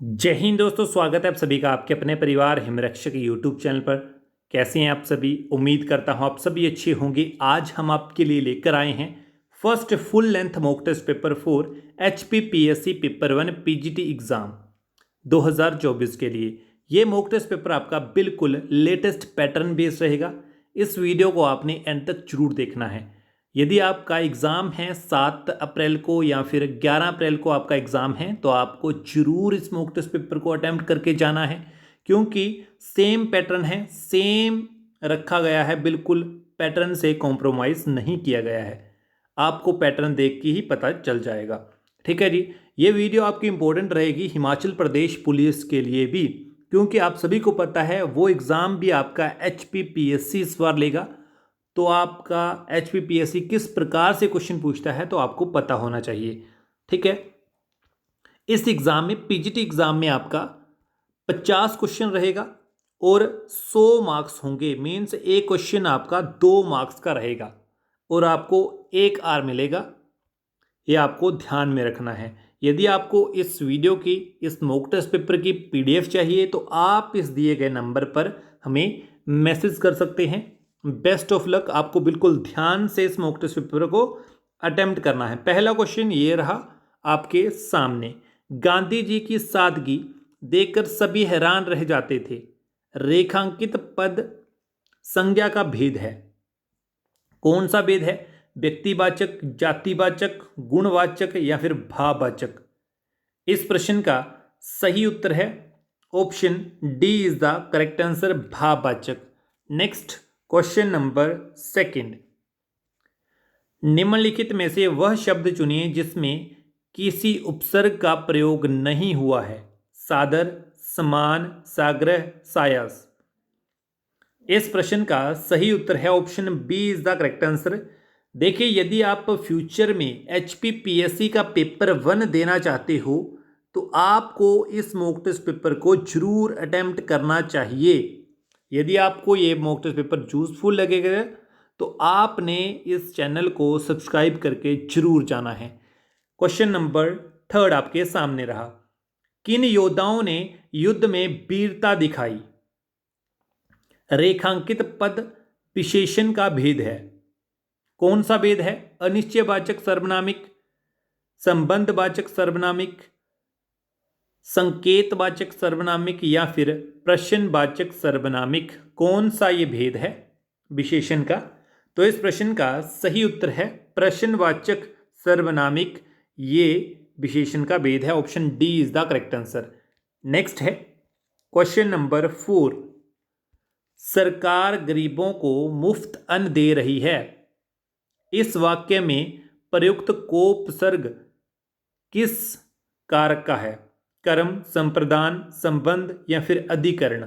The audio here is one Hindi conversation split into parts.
जय हिंद दोस्तों, स्वागत है आप सभी का आपके अपने परिवार हिमरक्षक यूट्यूब चैनल पर। कैसे हैं आप सभी? उम्मीद करता हूं आप सभी अच्छे होंगे। आज हम आपके लिए लेकर आए हैं first full length mock test paper 4 HPPSC paper 1 PGT exam 2024 के लिए। ये मॉक टेस्ट पेपर आपका बिल्कुल लेटेस्ट पैटर्न बेस्ड रहेगा। इस वीडियो को आपने एंड तक जरूर देखना है। यदि आपका एग्ज़ाम है 7 अप्रैल को या फिर 11 अप्रैल को आपका एग्ज़ाम है, तो आपको ज़रूर इस मॉक टेस्ट पेपर को अटैम्प्ट करके जाना है, क्योंकि सेम पैटर्न है, सेम रखा गया है, बिल्कुल पैटर्न से कॉम्प्रोमाइज़ नहीं किया गया है। आपको पैटर्न देख के ही पता चल जाएगा। ठीक है जी। ये वीडियो आपकी इंपॉर्टेंट रहेगी हिमाचल प्रदेश पुलिस के लिए भी, क्योंकि आप सभी को पता है वो एग्ज़ाम भी आपका HPPSC इस बार लेगा। तो आपका HPPSC किस प्रकार से क्वेश्चन पूछता है तो आपको पता होना चाहिए। ठीक है। इस एग्ज़ाम में PGT एग्ज़ाम में आपका 50 क्वेश्चन रहेगा और 100 मार्क्स होंगे। मीन्स एक क्वेश्चन आपका 2 मार्क्स का रहेगा और आपको 1 आर मिलेगा। ये आपको ध्यान में रखना है। यदि आपको इस वीडियो की, इस मॉक टेस्ट पेपर की PDF चाहिए तो आप इस दिए गए नंबर पर हमें मैसेज कर सकते हैं। Best of luck. आपको बिल्कुल ध्यान से इस मॉक टेस्ट पेपर को अटेम्प्ट करना है। पहला क्वेश्चन ये रहा आपके सामने। गांधी जी की सादगी देखकर सभी हैरान रह जाते थे। रेखांकित पद संज्ञा का भेद है। कौन सा भेद है? व्यक्तिवाचक, जातिवाचक, गुणवाचक या फिर भाववाचक? इस प्रश्न का सही उत्तर है option D is the correct answer, भाववाचक। Next question number 2। निम्नलिखित में से वह शब्द चुनिए जिसमें किसी उपसर्ग का प्रयोग नहीं हुआ है। सादर, समान, साग्रह, सायास। इस प्रश्न का सही उत्तर है option B is the correct answer. देखिए, यदि आप फ्यूचर में HPPSC का पेपर 1 देना चाहते हो तो आपको इस मॉक टेस्ट पेपर को जरूर अटेम्प्ट करना चाहिए। यदि आपको ये मॉक टेस्ट पेपर यूजफुल लगेगा तो आपने इस चैनल को सब्सक्राइब करके जरूर जाना है। क्वेश्चन नंबर 3 आपके सामने रहा। किन योद्धाओं ने युद्ध में वीरता दिखाई? रेखांकित पद विशेषण का भेद है। कौन सा भेद है? अनिश्चयवाचक सर्वनामिक, संबंधवाचक सर्वनामिक, संकेतवाचक सर्वनामिक या फिर प्रश्नवाचक सर्वनामिक? कौन सा ये भेद है विशेषण का? तो इस प्रश्न का सही उत्तर है प्रश्नवाचक सर्वनामिक। ये विशेषण का भेद है। Option D is the correct answer. Next है क्वेश्चन नंबर 4। सरकार गरीबों को मुफ्त अन्न दे रही है। इस वाक्य में प्रयुक्त कोपसर्ग किस कारक का है? कर्म, संप्रदान, संबंध या फिर अधिकरण?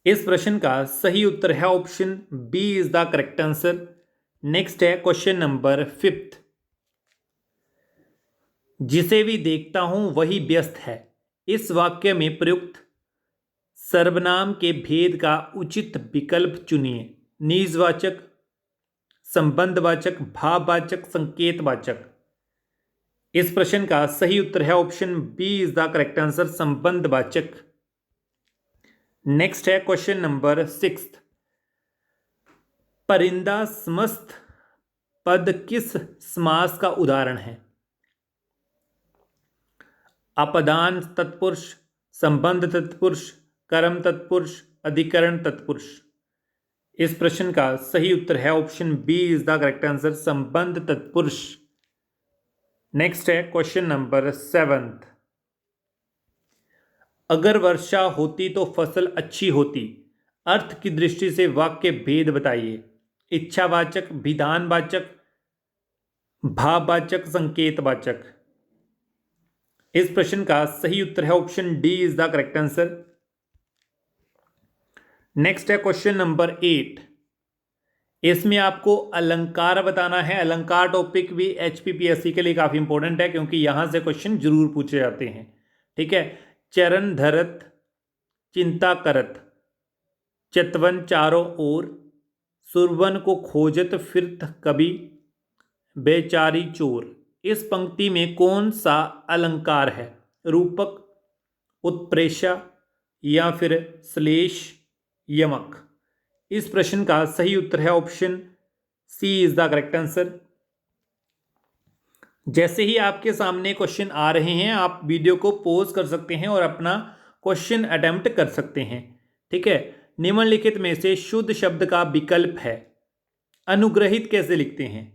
इस प्रश्न का सही उत्तर है option B is the correct answer. Next है क्वेश्चन नंबर 5। जिसे भी देखता हूं वही व्यस्त है। इस वाक्य में प्रयुक्त सर्वनाम के भेद का उचित विकल्प चुनिए। निजवाचक, संबंधवाचक, भाववाचक, संकेतवाचक? इस प्रश्न का सही उत्तर है option B is the correct answer, संबंधवाचक। नेक्स्ट है क्वेश्चन नंबर 6। परिंदा समस्त पद किस समास का उदाहरण है? अपदान तत्पुरुष, संबंध तत्पुरुष, कर्म तत्पुरुष, अधिकरण तत्पुरुष? इस प्रश्न का सही उत्तर है option B is the correct answer, संबंध तत्पुरुष। नेक्स्ट है क्वेश्चन नंबर 7। अगर वर्षा होती तो फसल अच्छी होती। अर्थ की दृष्टि से वाक्य भेद बताइए। इच्छावाचक, विधानवाचक, भाववाचक, संकेतवाचक? इस प्रश्न का सही उत्तर है option D is the correct answer. Next है क्वेश्चन नंबर 8। इसमें आपको अलंकार बताना है। अलंकार टॉपिक भी HPPSC के लिए काफी इंपॉर्टेंट है, क्योंकि यहां से क्वेश्चन जरूर पूछे जाते हैं। ठीक है। चरण धरत, चिंता करत, चतवन चारों ओर, सुरवन को खोजत फिरत कभी, बेचारी चोर? इस पंक्ति में कौन सा अलंकार है? रूपक, उत्प्रेक्षा या फिर श्लेष, यमक। इस प्रश्न का सही उत्तर है option C is the correct answer. जैसे ही आपके सामने क्वेश्चन आ रहे हैं आप वीडियो को पॉज कर सकते हैं और अपना क्वेश्चन अटेम्प्ट कर सकते हैं। ठीक है, निम्नलिखित में से शुद्ध शब्द का विकल्प है अनुग्रहित कैसे लिखते हैं?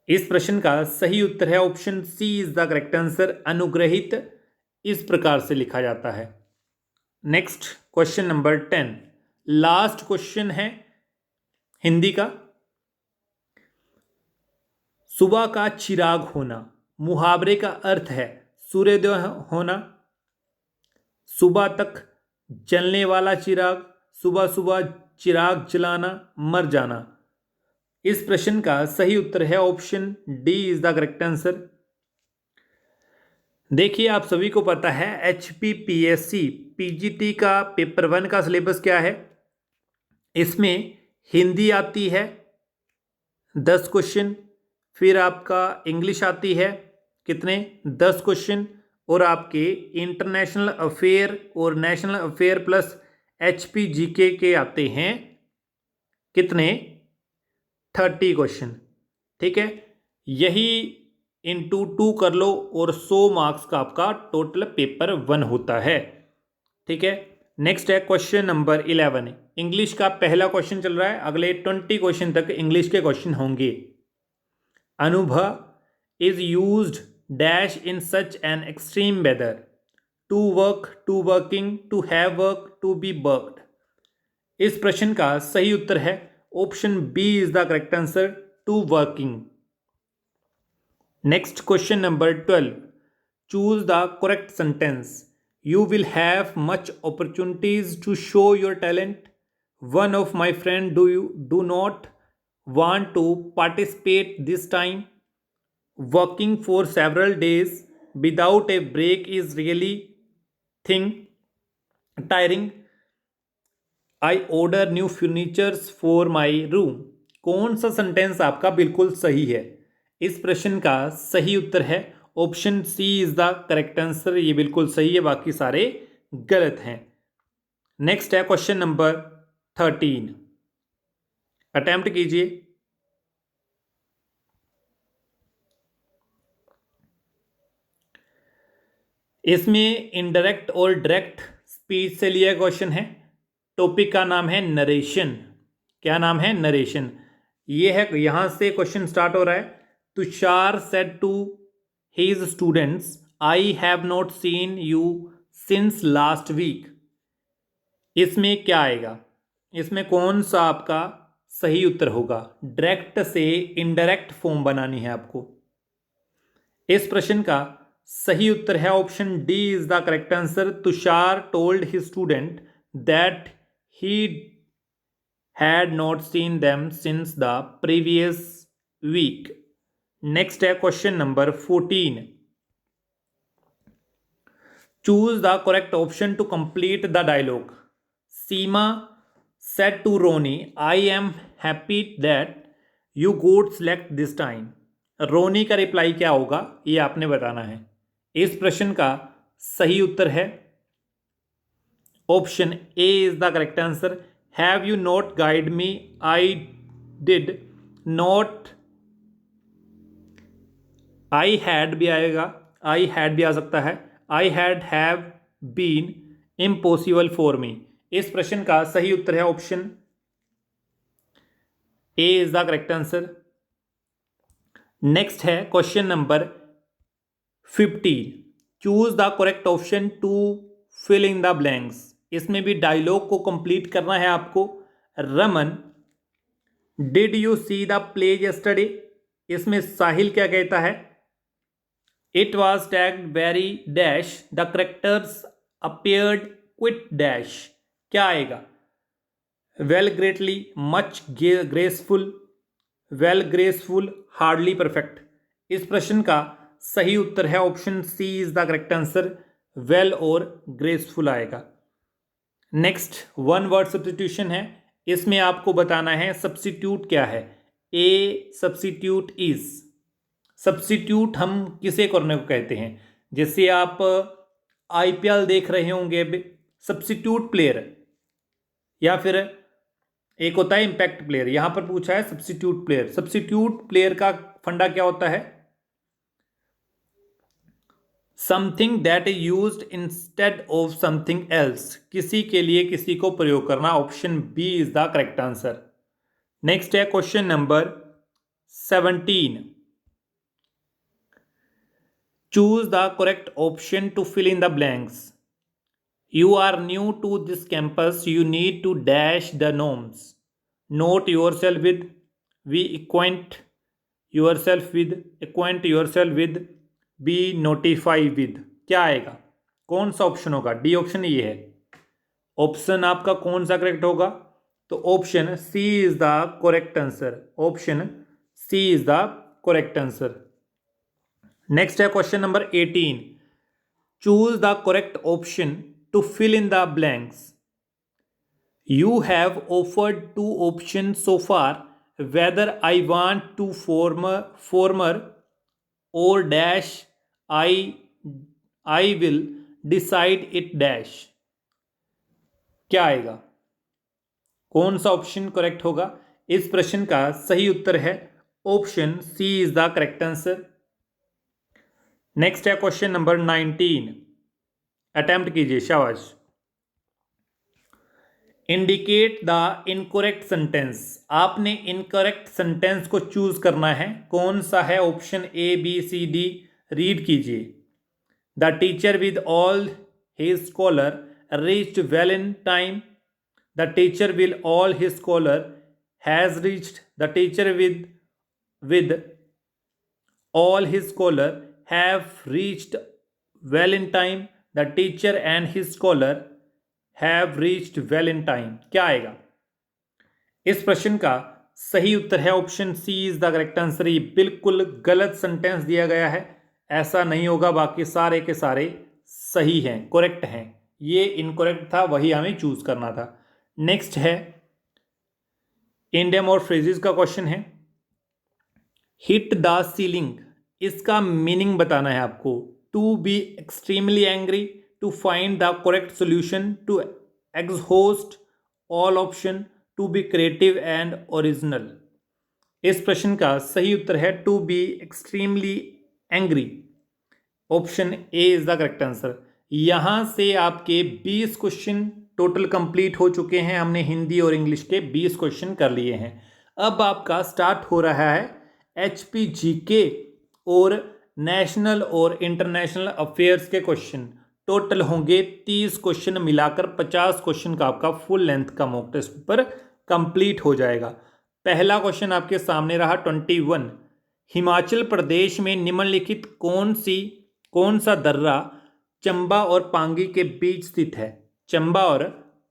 इस प्रश्न का सही उत्तर है option C is the correct answer. अनुग्रहित इस प्रकार से लिखा जाता है। Next question number 10, last question है हिंदी का। सुबह का चिराग होना मुहावरे का अर्थ है सूर्योदय होना, सुबह तक जलने वाला चिराग, सुबह सुबह चिराग जलाना, मर जाना। इस प्रश्न का सही उत्तर है option D is the correct answer. देखिए आप सभी को पता है HPPSC PGT का पेपर 1 का सिलेबस क्या है। इसमें हिंदी आती है 10 क्वेश्चन, फिर आपका इंग्लिश आती है कितने 10 क्वेश्चन, और आपके इंटरनेशनल अफेयर और नेशनल अफेयर प्लस HPGK के आते हैं कितने 30 क्वेश्चन। ठीक है, यही इंटू 2 कर लो और 100 मार्क्स का आपका टोटल पेपर 1 होता है। ठीक है, नेक्स्ट है क्वेश्चन नंबर 11। इंग्लिश का पहला क्वेश्चन चल रहा है, अगले 20 क्वेश्चन तक इंग्लिश के क्वेश्चन होंगे। अनुभव is used dash in such an extreme weather, to work, to working, to have work, to be worked. इस प्रश्न का सही उत्तर है option B is the correct answer, to working. Next question number 12, choose the correct sentence. You will have much opportunities to show your talent, one of my friend do not want to participate this time, working for several days without a break is really tiring, I order new furnitures for my room। कौन सा सेंटेंस आपका बिल्कुल सही है? इस प्रश्न का सही उत्तर है option C is the correct answer. ये बिल्कुल सही है, बाकी सारे गलत हैं। नेक्स्ट है क्वेश्चन नंबर 13, अटेम्प्ट कीजिए। इसमें इनडायरेक्ट और डायरेक्ट स्पीच से लिया क्वेश्चन है। टॉपिक का नाम है नरेशन। क्या नाम है? नरेशन। ये है, यहां से क्वेश्चन स्टार्ट हो रहा है। Tushar said to his students, I have not seen you since last week. इसमें क्या आएगा? इसमें कौन सा आपका सही उत्तर होगा? डायरेक्ट से इनडायरेक्ट फॉर्म बनानी है आपको। इस प्रश्न का सही उत्तर है option D is the correct answer. Tushar told his student that he had not seen them since the previous week. Next है question number 14, choose the correct option to complete the dialogue. Seema said to Ronnie, I am happy that you got select this time। रोनी का रिप्लाई क्या होगा ये आपने बताना है। इस प्रश्न का सही उत्तर है option A is the correct answer. Have you not guide me, I did not, I had भी आएगा, आई हैड भी आ सकता है, I have been impossible for me. इस प्रश्न का सही उत्तर है option A is the correct answer. Next है question number 15, choose the correct option to fill in the blanks. इसमें भी डायलॉग को कंप्लीट करना है आपको। Raman, did you see the play yesterday. इसमें साहिल क्या कहता है? It was tagged very dash, the characters appeared quite dash. क्या आएगा? Well greatly, much graceful, well graceful, hardly perfect. इस प्रश्न का सही उत्तर है option C is the correct answer. Well और ग्रेसफुल आएगा। नेक्स्ट वन वर्ड सब्स्टिट्यूशन है। इसमें आपको बताना है सब्स्टिट्यूट क्या है। ए सब्स्टिट्यूट इज। सब्स्टिट्यूट हम किसे करने को कहते हैं? जैसे आप आईपीएल देख रहे होंगे, सब्स्टिट्यूट प्लेयर, या फिर एक होता है इम्पैक्ट प्लेयर। यहां पर पूछा है सब्स्टिट्यूट प्लेयर। सब्स्टिट्यूट प्लेयर का फंडा क्या होता है? Something that is used instead of something else, किसी के लिए किसी को प्रयोग करना। Option B is the correct answer. Next है question number 17। Choose the correct option to fill in the blanks. You are new to this campus. You need to dash the norms. Note yourself with. We acquaint yourself with. Acquaint yourself with. Be notify with. क्या आएगा? कौन सा ऑप्शन होगा? डी ऑप्शन ये है। ऑप्शन आपका कौन सा करेक्ट होगा? तो option C is the correct answer. Option C is the correct answer. Next है question number 18। Choose the correct option to fill in the blanks. You have offered two options so far, whether I want to former or dash I will decide it dash. क्या आएगा? कौन सा ऑप्शन करेक्ट होगा? इस प्रश्न का सही उत्तर है option C is the correct answer. Next है क्वेश्चन नंबर 19। अटेम्प्ट कीजिए, शाबाश। Indicate the incorrect sentence. आपने इनकरेक्ट सेंटेंस को चूज करना है। कौन सा है? Option A, B, C, D. Read कीजिए। The teacher with all his scholar reached well in time. The teacher with all his scholar has reached. The teacher with all his scholar have reached well in time. The teacher and his scholar have reached well in time. क्या आएगा? इस प्रश्न का सही उत्तर है option C is the correct answer. ये बिल्कुल गलत सेंटेंस दिया गया है, ऐसा नहीं होगा। बाकी सारे के सारे सही हैं, करेक्ट हैं। ये इनकरेक्ट था, वही हमें चूज करना था। नेक्स्ट है इंडियम और फ्रेजेस का क्वेश्चन है। हिट द सीलिंग, इसका मीनिंग बताना है आपको। To be extremely angry, to find the correct solution, to exhaust all option, to be creative and original. इस प्रश्न का सही उत्तर है to be extremely angry. Option A is the correct answer. यहां से आपके 20 क्वेश्चन टोटल कंप्लीट हो चुके हैं। हमने हिंदी और इंग्लिश के 20 क्वेश्चन कर लिए हैं। अब आपका स्टार्ट हो रहा है एचपी जीके और नेशनल और इंटरनेशनल अफेयर्स के क्वेश्चन। टोटल होंगे 30 क्वेश्चन, मिलाकर 50 क्वेश्चन का आपका फुल लेंथ का मॉक टेस्ट पेपर कंप्लीट हो जाएगा। पहला क्वेश्चन आपके सामने रहा 21। हिमाचल प्रदेश में निम्नलिखित कौन सा दर्रा चंबा और पांगी के बीच स्थित है? चंबा और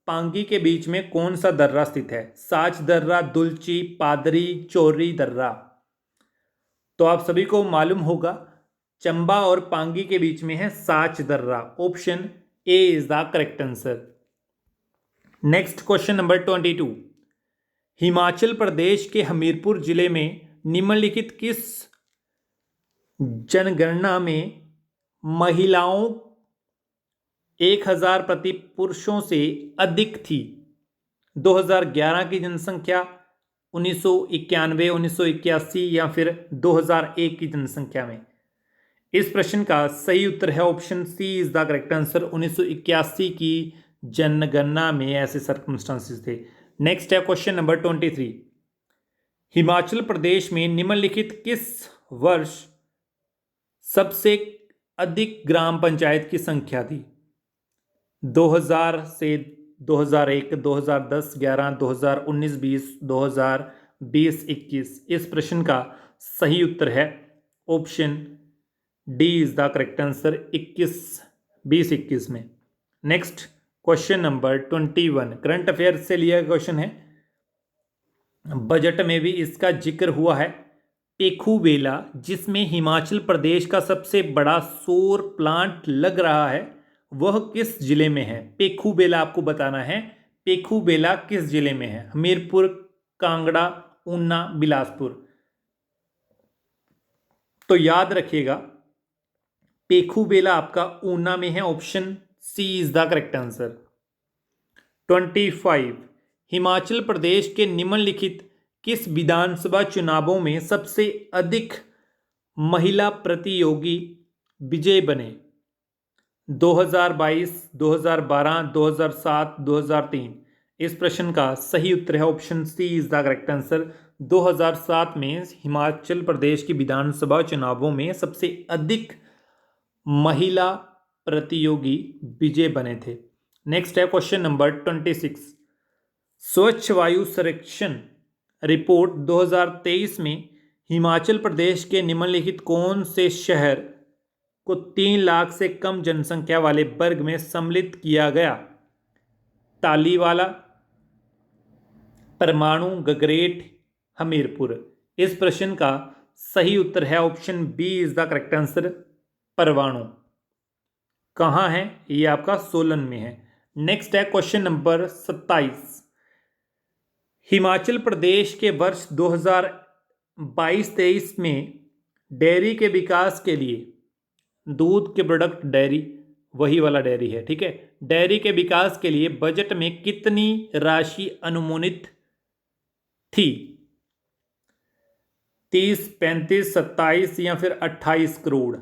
पांगी के बीच में कौन सा दर्रा स्थित है? साच दर्रा, दुलची, पादरी, चोरी दर्रा। तो आप सभी को मालूम होगा चंबा और पांगी के बीच में है साच दर्रा। Option A is the correct answer. Next question number 22। Himachal Pradesh के हमीरपुर जिले में निम्नलिखित किस जनगणना में महिलाओं 1000 प्रति पुरुषों से अधिक थी? 2011 की जनसंख्या, 1991, 1981 या फिर 2001 की जनसंख्या में? इस प्रश्न का सही उत्तर है option C is the correct answer. 1981 की जनगणना में ऐसे सर्कमस्टांसेस थे। नेक्स्ट है क्वेश्चन नंबर 23। हिमाचल प्रदेश में निम्नलिखित किस वर्ष सबसे अधिक ग्राम पंचायत की संख्या थी? 2000 से 2001, 2010, 11, 2019, 20, 2020, 21। इस प्रश्न का सही उत्तर है option D is the correct answer. 2021 में। Next question number 21 current affair से लिया गया क्वेश्चन है। बजट में भी इसका जिक्र हुआ है। पेखूबेला, जिसमें हिमाचल प्रदेश का सबसे बड़ा सौर प्लांट लग रहा है, वह किस जिले में है? पेखूबेला आपको बताना है। पेखूबेला किस जिले में है? हमीरपुर, कांगड़ा, ऊना, बिलासपुर। तो याद रखिएगा टेखुबेला आपका ऊना में है, option C is the correct answer. 25, Himachal Pradesh के निम्नलिखित किस विधानसभा चुनावों में सबसे अधिक महिला प्रतियोगी विजय बने? 2022, 2012, 2007, 2003। इस प्रश्न का सही उत्तर है option C is the correct answer. 2007 में हिमाचल प्रदेश की विधानसभा चुनावों में सबसे अधिक महिला प्रतियोगी विजय बने थे। नेक्स्ट है क्वेश्चन नंबर 26, स्वच्छ वायु सर्वेक्षण रिपोर्ट 2023 में हिमाचल प्रदेश के निम्नलिखित कौन से शहर को 3 लाख से कम जनसंख्या वाले वर्ग में सम्मिलित किया गया? तालीवाला, परमाणु, गगरेट, हमीरपुर। इस प्रश्न का सही उत्तर है option B is the correct answer, परमाणु। कहाँ है ये? आपका सोलन में है। नेक्स्ट है क्वेश्चन नंबर 27, हिमाचल प्रदेश के वर्ष 2022-23 में डेयरी के विकास के लिए, दूध के प्रोडक्ट डेयरी, वही वाला डेयरी है, ठीक है, डेयरी के विकास के लिए बजट में कितनी राशि अनुमानित थी? 30, 35, 27 या फिर 28 करोड़?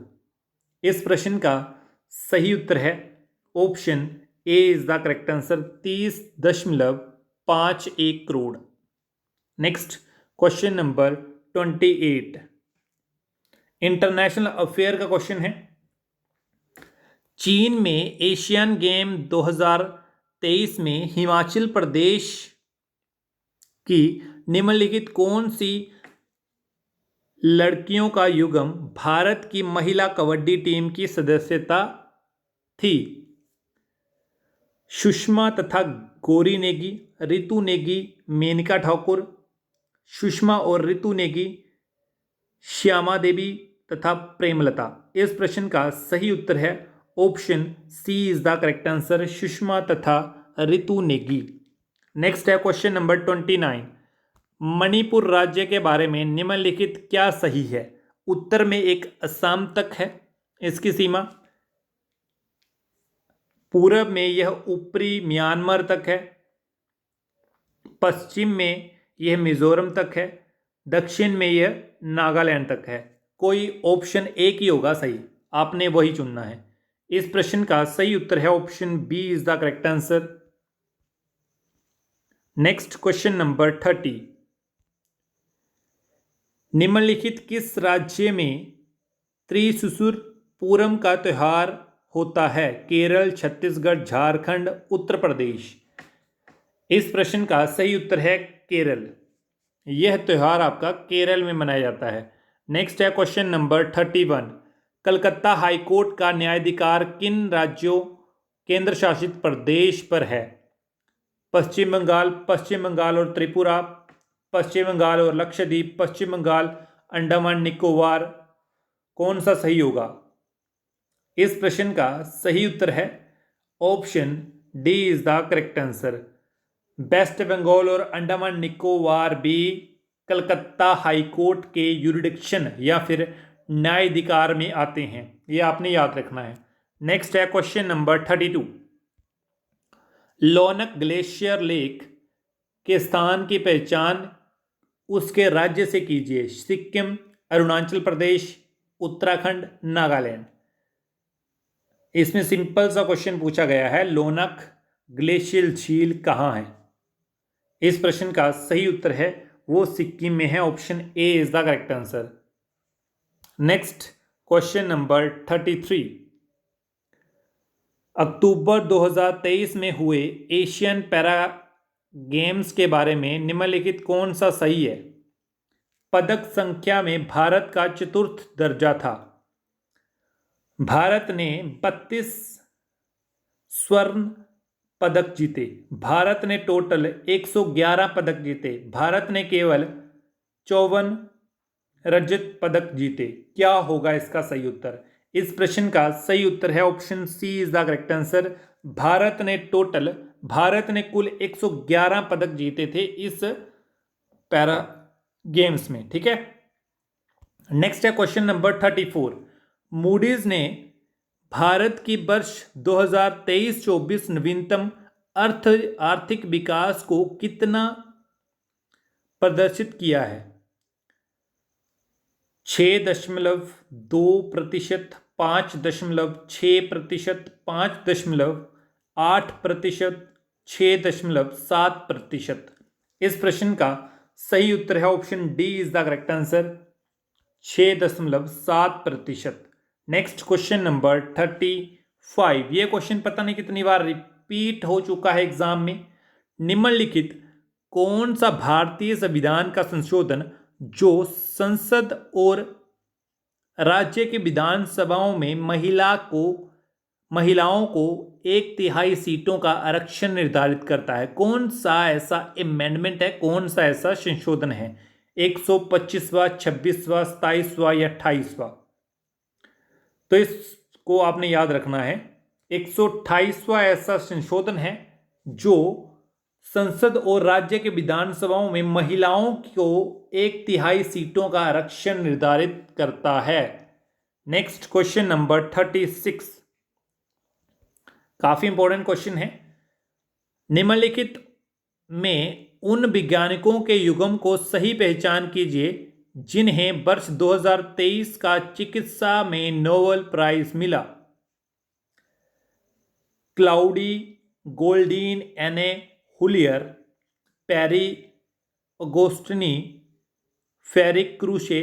इस प्रश्न का सही उत्तर है option A is the correct answer, 30.51 crore. Next question number 28, international affair का क्वेश्चन है। चीन में एशियन गेम 2023 में हिमाचल प्रदेश की निम्नलिखित कौन सी लड़कियों का युगम भारत की महिला कबड्डी टीम की सदस्यता थी? सुषमा तथा गौरी नेगी, रितु नेगी, मेनका ठाकुर, सुषमा और रितु नेगी, श्यामा देवी तथा प्रेमलता। इस प्रश्न का सही उत्तर है option C is the correct answer, Sushma तथा रितु नेगी। नेक्स्ट है क्वेश्चन नंबर 29, मणिपुर राज्य के बारे में निम्नलिखित क्या सही है? उत्तर में एक असम तक है इसकी सीमा, पूरब में यह ऊपरी म्यांमार तक है, पश्चिम में यह मिजोरम तक है, दक्षिण में यह नागालैंड तक है। कोई ऑप्शन एक ही होगा सही, आपने वही चुनना है। इस प्रश्न का सही उत्तर है option B is the correct answer. Next question number 30, निम्नलिखित किस राज्य में त्रिशुर पूरम का त्योहार होता है? केरल, छत्तीसगढ़, झारखंड, उत्तर प्रदेश। इस प्रश्न का सही उत्तर है केरल। यह त्योहार आपका केरल में मनाया जाता है। नेक्स्ट है क्वेश्चन नंबर 31, कलकत्ता हाईकोर्ट का न्यायाधिकार किन राज्यों केंद्र शासित प्रदेश पर है? पश्चिम बंगाल और त्रिपुरा, पश्चिम बंगाल और लक्षद्वीप, पश्चिम बंगाल, अंडमान निकोबार। कौन सा सही होगा? इस प्रश्न का सही उत्तर है option D is the correct answer. West Bengal और अंडमान निकोबार भी कलकत्ता हाईकोर्ट के यूरिडिक्शन या फिर न्यायाधिकार में आते हैं, ये आपने याद रखना है। नेक्स्ट है क्वेश्चन नंबर 32, लोनक ग्लेशियर लेक के स्थान की पहचान उसके राज्य से कीजिए। सिक्किम, अरुणाचल प्रदेश, उत्तराखंड, नागालैंड। इसमें सिंपल सा क्वेश्चन पूछा गया है, लोनक ग्लेशियल झील कहाँ है? इस प्रश्न का सही उत्तर है वो सिक्किम में है, option A is the correct answer. Next question number 33, अक्टूबर 2023 में हुए एशियन पैरा गेम्स के बारे में निम्नलिखित कौन सा सही है? पदक संख्या में भारत का चतुर्थ दर्जा था। भारत ने 32 स्वर्ण पदक जीते। भारत ने टोटल 111 पदक जीते। भारत ने केवल 54 रजत पदक जीते। क्या होगा इसका सही उत्तर? इस प्रश्न का सही उत्तर है option C is the correct answer. Bharat ने कुल 111 पदक जीते थे इस पैरा गेम्स में, ठीक है। नेक्स्ट है क्वेश्चन नंबर 34, मूडीज ने भारत की वर्ष 2023-24 नवीनतम आर्थिक विकास को कितना प्रदर्शित किया है? 6.2%, 5.6%, 5.8%, 6.7%। इस प्रश्न का सही उत्तर है option D is the correct answer, 6.7%। Next question number 35। ये क्वेश्चन पता नहीं कितनी बार रिपीट हो चुका है एग्जाम में। निम्नलिखित कौन सा भारतीय संविधान का संशोधन जो संसद और राज्य की विधानसभाओं में महिलाओं को 1/3 सीटों का आरक्षण निर्धारित करता है? कौन सा ऐसा अमेंडमेंट है, कौन सा ऐसा संशोधन है? 125वां, 26वां, 27वां या 28वां? तो इसको आपने याद रखना है। 128वां ऐसा संशोधन है जो संसद और राज्य के विधानसभाओं में महिलाओं को 1/3 सीटों का आरक्षण निर्धारित करता है। नेक्स्ट क्वेश्चन नंबर 36, काफी इंपॉर्टेंट क्वेश्चन है। निम्नलिखित में उन वैज्ञानिकों के युग्म को सही पहचान कीजिए जिन्हें वर्ष 2023 का चिकित्सा में नोबेल प्राइज मिला। Claudia Goldin, Anne L'Huillier, Pierre Agostini, Ferenc Krausz,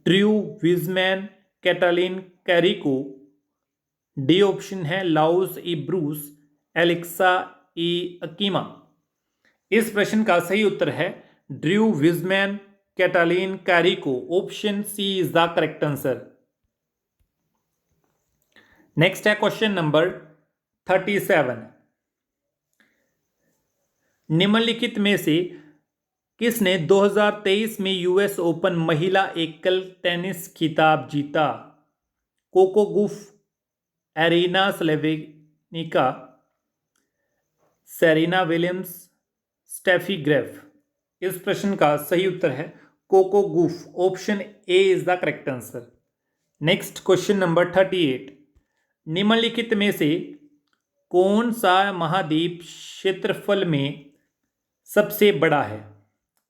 Drew Weissman, Katalin Kariko. D option है Louis E Brus, Alexei E Ekimov. इस प्रश्न का सही उत्तर है Drew Weissman, Katalin Kariko. Option C is the correct answer. Next है क्वेश्चन नंबर 37। निम्नलिखित में से किसने 2023 में यूएस ओपन महिला एकल टेनिस खिताब जीता? कोको गॉफ, एरिना स्लेवेनिका, सेरेना विलियम्स, स्टेफी ग्रेफ। इस प्रश्न का सही उत्तर है Coco Gauff. Option A is the correct answer. Next question number 38। निम्नलिखित में से कौन सा महाद्वीप क्षेत्रफल में सबसे बड़ा है?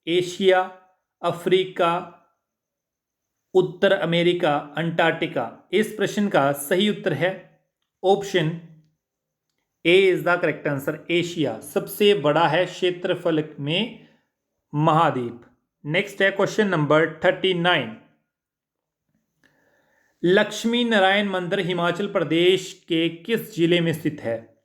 एशिया, अफ्रीका, उत्तर अमेरिका, अंटार्कटिका। इस प्रश्न का सही उत्तर है option A is the correct answer, Asia सबसे बड़ा है क्षेत्रफल में महाद्वीप। नेक्स्ट है क्वेश्चन नंबर 39। लक्ष्मी नारायण मंदिर हिमाचल प्रदेश के किस जिले में स्थित है?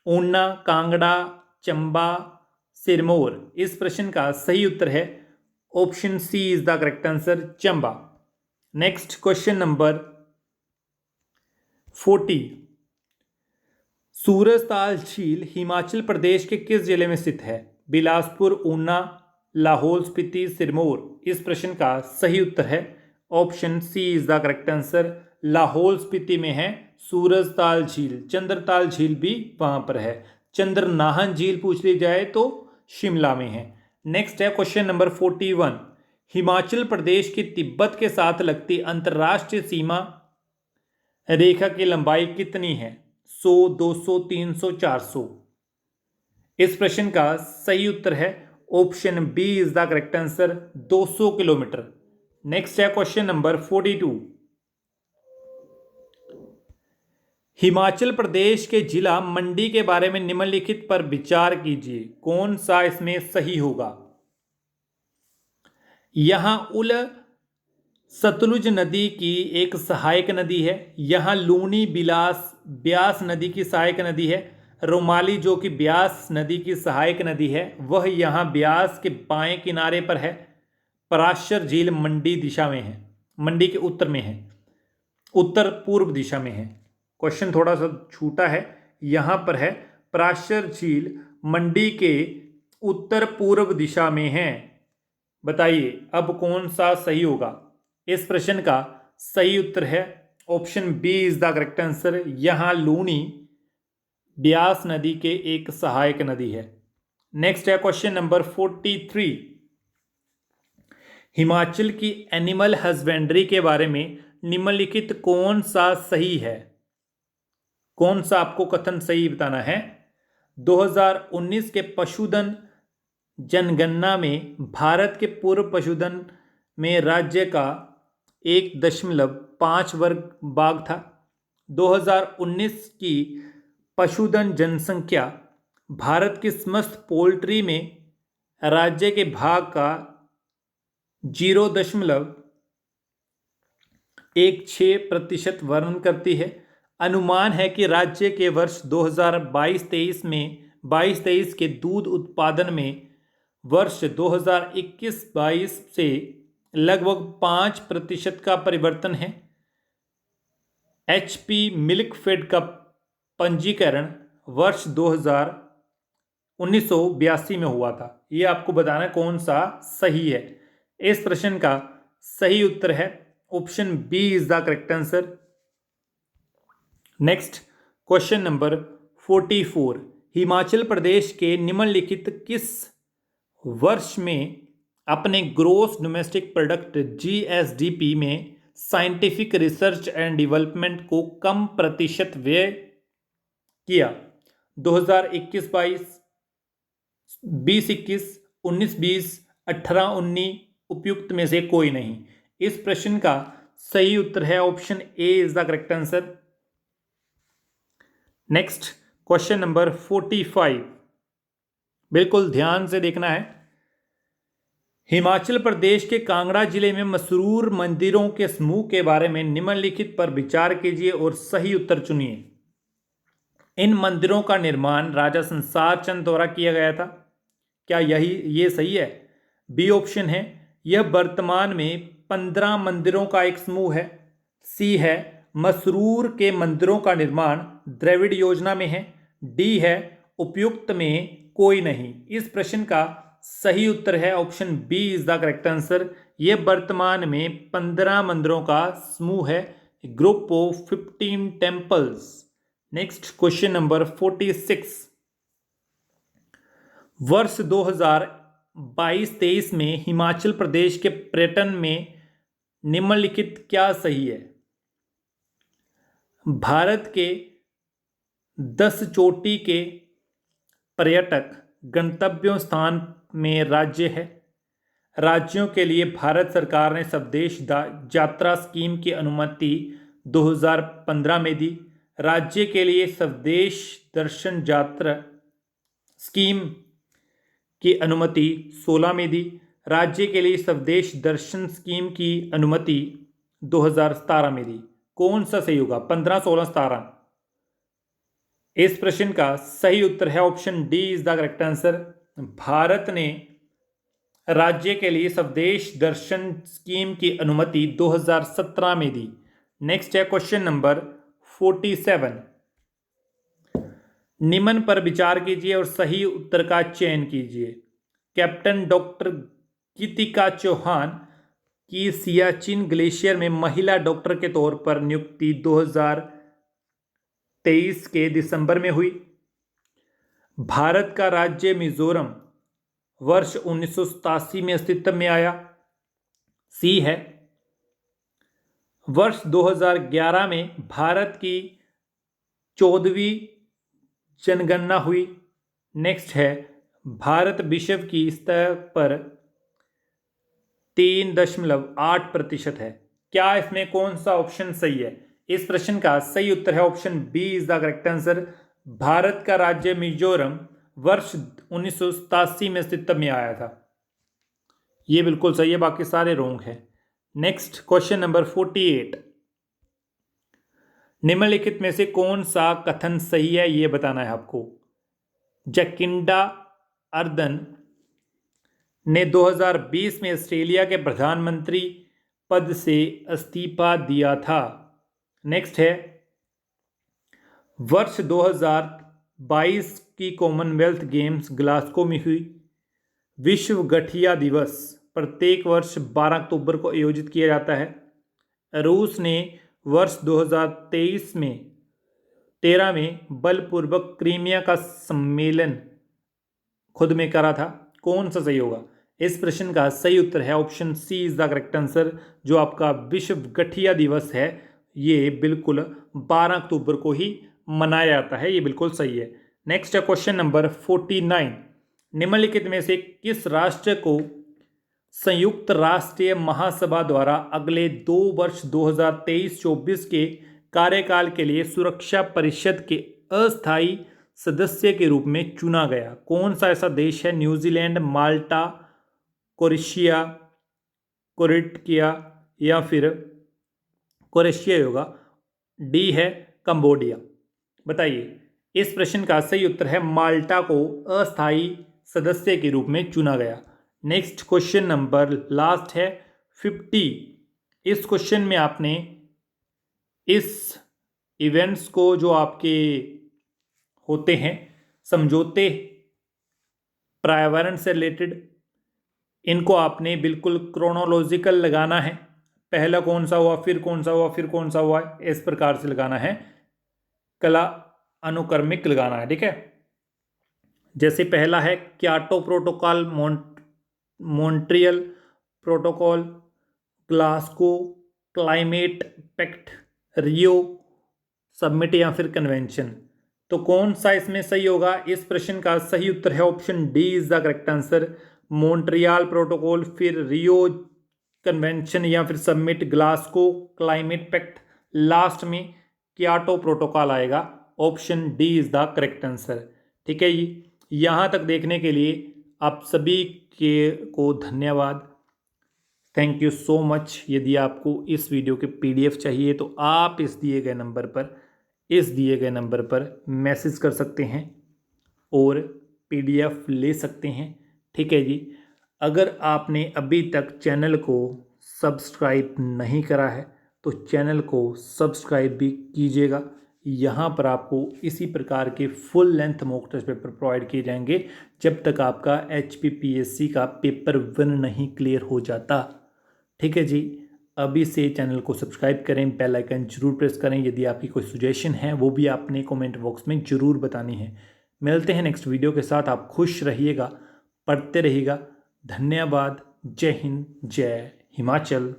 ऊना, कांगड़ा, चंबा, सिरमौर। इस प्रश्न का सही उत्तर है option C is the correct answer, Chamba. Next question number 40। Surajtal झील हिमाचल प्रदेश के किस जिले में स्थित है? बिलासपुर, ऊना, लाहौल स्पीति, सिरमौर। इस प्रश्न का सही उत्तर है option C is the correct answer, Lahaul Spiti में है सूरजताल झील। चंद्रताल झील भी वहां पर है। चंद्रनाहन झील पूछ ली जाए तो शिमला में है। नेक्स्ट है क्वेश्चन नंबर 41। हिमाचल प्रदेश की तिब्बत के साथ लगती अंतर्राष्ट्रीय सीमा रेखा की लंबाई कितनी है? 100, 200, 300, 400। इस प्रश्न का सही उत्तर है option B is the correct answer, 200 kilometre. Next है क्वेश्चन नंबर 42। हिमाचल प्रदेश के जिला मंडी के बारे में निम्नलिखित पर विचार कीजिए, कौन सा इसमें सही होगा? यहां उल सतलुज नदी की एक सहायक नदी है। यहां लूनी ब्यास नदी की सहायक नदी है। रोमाली जो कि ब्यास नदी की सहायक नदी है वह यहां ब्यास के बाएं किनारे पर है। पराशर झील मंडी दिशा में है, मंडी के उत्तर में है, उत्तर पूर्व दिशा में है। क्वेश्चन थोड़ा सा छूटा है, यहां पर है पराशर झील मंडी के उत्तर पूर्व दिशा में है। बताइए अब कौन सा सही होगा? इस प्रश्न का सही उत्तर है option B is the correct answer. यहां लूनी ब्यास नदी के एक सहायक नदी है। नेक्स्ट है क्वेश्चन नंबर 43। हिमाचल की एनिमल हस्बेंड्री के बारे में निम्नलिखित कौन सा सही है? कौन सा आपको कथन सही बताना है? 2019 के पशुधन जनगणना में भारत के पूर्व पशुधन में राज्य का 1.5 वर्ग बाघ था। 2019 की पशुधन जनसंख्या भारत की समस्त पोल्ट्री में राज्य के भाग का 0.16% वर्णन करती है। अनुमान है कि राज्य के वर्ष 2022-23 के दूध उत्पादन में वर्ष 2021-22 से लगभग 5% का परिवर्तन है। HP मिल्क फेड का पंजीकरण वर्ष 1982 में हुआ था। ये आपको बताना कौन सा सही है। इस प्रश्न का सही उत्तर है option B is the correct answer. Next question number 44, Himachal Pradesh के निम्नलिखित किस वर्ष में अपने ग्रोस डोमेस्टिक प्रोडक्ट GSDP में साइंटिफिक रिसर्च एंड डेवलपमेंट को कम प्रतिशत व्यय किया? 2021-22, 20-21, 19-20, 18-19 उपयुक्त में से कोई नहीं। इस प्रश्न का सही उत्तर है option A is the correct answer. Next question number 45, बिल्कुल ध्यान से देखना है। हिमाचल प्रदेश के कांगड़ा जिले में मशहूर मंदिरों के समूह के बारे में निम्नलिखित पर विचार कीजिए और सही उत्तर चुनिए। इन मंदिरों का निर्माण राजा संसार चंद द्वारा किया गया था। क्या ये सही है? बी ऑप्शन है, यह वर्तमान में 15 मंदिरों का एक समूह है। सी है, मसरूर के मंदिरों का निर्माण द्रविड़ योजना में है। डी है, उपयुक्त में कोई नहीं। इस प्रश्न का सही उत्तर है option B is the correct answer. यह वर्तमान में 15 मंदिरों का समूह है, group of 15 temples. Next question number 46, वर्ष 2022-23 में हिमाचल प्रदेश के पर्यटन में निम्नलिखित क्या सही है? भारत के 10 चोटी के पर्यटक गंतव्यों स्थान में राज्य है। राज्यों के लिए भारत सरकार ने स्वदेश यात्रा स्कीम की अनुमति 2015 में दी। राज्य के लिए स्वदेश दर्शन यात्रा स्कीम की अनुमति 16 में दी। राज्य के लिए स्वदेश दर्शन स्कीम की अनुमति 2017 में दी। कौन सा सही होगा? 15, 16, 17। इस प्रश्न का सही उत्तर है option D is the correct answer. Bharat ने राज्य के लिए स्वदेश दर्शन स्कीम की अनुमति 2017 में दी। नेक्स्ट है क्वेश्चन नंबर 47, निम्न पर विचार कीजिए और सही उत्तर का चयन कीजिए। कैप्टन डॉक्टर गीतिका चौहान की सियाचिन ग्लेशियर में महिला डॉक्टर के तौर पर नियुक्ति 2023 के दिसंबर में हुई। भारत का राज्य मिजोरम वर्ष 1987 में अस्तित्व में आया। सी है, वर्ष 2011 में भारत की 14वीं जनगणना हुई। नेक्स्ट है, भारत विश्व की स्तर पर 3.8% है। क्या इसमें कौन सा ऑप्शन सही है? इस प्रश्न का सही उत्तर है option B is the correct answer. Bharat का राज्य मिजोरम वर्ष 1987 में अस्तित्व में आया था। ये बिल्कुल सही है, बाकी सारे रॉन्ग है। नेक्स्ट क्वेश्चन नंबर 48, निम्नलिखित में से कौन सा कथन सही है ये बताना है आपको। जैकिंडा अर्दन ने 2020 में ऑस्ट्रेलिया के प्रधानमंत्री पद से इस्तीफा दिया था। नेक्स्ट है, वर्ष 2022 की कॉमनवेल्थ गेम्स ग्लासगो में हुई। विश्व गठिया दिवस प्रत्येक वर्ष 12 अक्टूबर को आयोजित किया जाता है। रूस ने वर्ष 2013 में बलपूर्वक क्रीमिया का सम्मेलन खुद में करा था। कौन सा सही होगा? इस प्रश्न का सही उत्तर है option C is the correct answer. जो आपका विश्व गठिया दिवस है ये बिल्कुल 12 अक्टूबर को ही मनाया जाता है, ये बिल्कुल सही है। नेक्स्ट है क्वेश्चन नंबर 49। निम्नलिखित में से किस राष्ट्र को संयुक्त राष्ट्रीय महासभा द्वारा अगले 2 वर्ष 2023-24 के कार्यकाल के लिए सुरक्षा परिषद के अस्थायी सदस्य के रूप में चुना गया? कौन सा ऐसा देश है? न्यूजीलैंड, माल्टा, क्रोएशिया, क्रोएटिया या फिर क्रोएशिया होगा, डी है कंबोडिया। बताइए। इस प्रश्न का सही उत्तर है माल्टा को अस्थायी सदस्य के रूप में चुना गया। नेक्स्ट क्वेश्चन नंबर लास्ट है 50। इस क्वेश्चन में आपने इस इवेंट्स को जो आपके होते हैं समझौते पर्यावरण से रिलेटेड, इनको आपने बिल्कुल क्रोनोलॉजिकल लगाना है। पहला कौन सा हुआ, फिर कौन सा हुआ, फिर कौन सा हुआ, इस प्रकार से लगाना है, कला अनुक्रमिक लगाना है। ठीक है। जैसे पहला है Kyoto protocol, Montreal protocol, Glasgow climate pact, Rio summit या फिर कन्वेंशन। तो कौन सा इसमें सही होगा? इस प्रश्न का सही उत्तर है option D is the correct answer. Montreal protocol, फिर रियो कन्वेंशन या फिर summit, Glasgow climate pact, last में क्योटो प्रोटोकॉल आएगा। Option D is the correct answer. ठीक है जी। यहाँ तक देखने के लिए आप सभी को धन्यवाद। Thank you so much. यदि आपको इस वीडियो के पीडीएफ चाहिए तो आप इस दिए गए नंबर पर मैसेज कर सकते हैं और पीडीएफ ले सकते हैं। ठीक है जी। अगर आपने अभी तक चैनल को सब्सक्राइब नहीं करा है तो चैनल को सब्सक्राइब भी कीजिएगा। यहाँ पर आपको इसी प्रकार के full length mock test paper provide किए जाएंगे जब तक आपका HPPSC का पेपर 1 नहीं क्लियर हो जाता। ठीक है जी। अभी से चैनल को सब्सक्राइब करें, बेल आइकन जरूर प्रेस करें। यदि आपकी कोई सजेशन है वो भी आपने कमेंट बॉक्स में ज़रूर बतानी है। मिलते हैं नेक्स्ट वीडियो के साथ। आप खुश रहिएगा, पढ़ते रहिएगा। धन्यवाद। जय हिंद, जय हिमाचल।